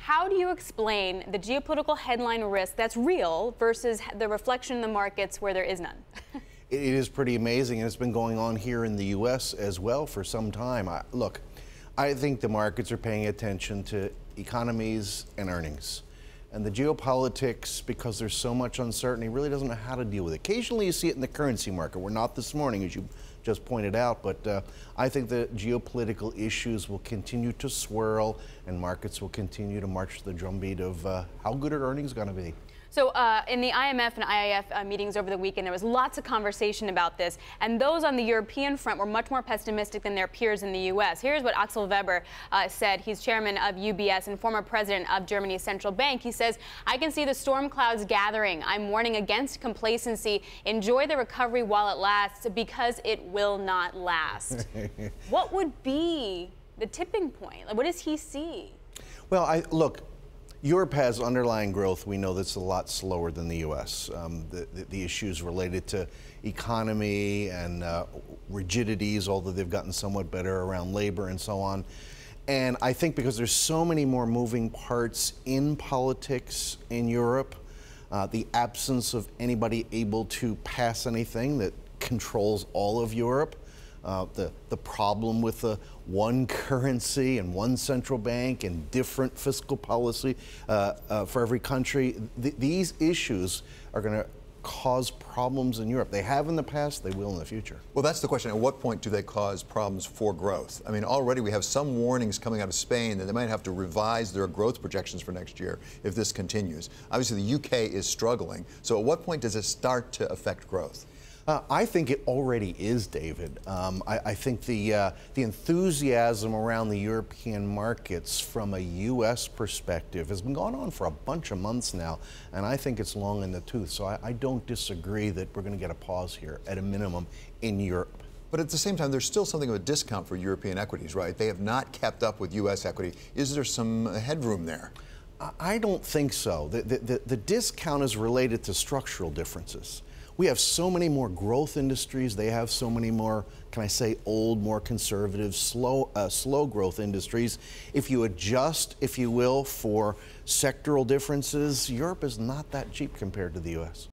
how do you explain the geopolitical headline risk that's real versus the reflection in the markets where there is none? It is pretty amazing, and it's been going on here in the U.S. as well for some time. Look, I think the markets are paying attention to economies and earnings. And the geopolitics, because there's so much uncertainty, really doesn't know how to deal with it. Occasionally you see it in the currency market. We're not this morning, as you just pointed out, but I think the geopolitical issues will continue to swirl and markets will continue to march to the drumbeat of how good are earnings going to be. So in the IMF and IIF meetings over the weekend, there was lots of conversation about this, and those on the European front were much more pessimistic than their peers in the U.S. Here's what Axel Weber said. He's chairman of UBS and former president of Germany's central bank. He says, "I can see the storm clouds gathering. I'm warning against complacency. Enjoy the recovery while it lasts, because it will not last." What would be the tipping point? Like, what does he see? Well, look. Europe has underlying growth. We know that's a lot slower than the U.S. The issues related to economy and rigidities, although they've gotten somewhat better around labor and so on. And I think because there's so many more moving parts in politics in Europe, the absence of anybody able to pass anything that controls all of Europe, the problem with the one currency and one central bank and different fiscal policy for every country, these issues are going to cause problems in Europe. They have in the past, they will in the future. Well, that's the question. At what point do they cause problems for growth? I mean, already we have some warnings coming out of Spain that they might have to revise their growth projections for next year if this continues. Obviously, the UK is struggling. So at what point does it start to affect growth? I think it already is, David. I think the enthusiasm around the European markets from a U.S. perspective has been going on for a bunch of months now, and I think it's long in the tooth. So I don't disagree that we're going to get a pause here, at a minimum, in Europe. But at the same time, there's still something of a discount for European equities, right? They have not kept up with U.S. equity. Is there some headroom there? I don't think so. The discount is related to structural differences. We have so many more growth industries. They have so many more, can I say, old, more conservative, slow growth industries. If you adjust, if you will, for sectoral differences, Europe is not that cheap compared to the U.S.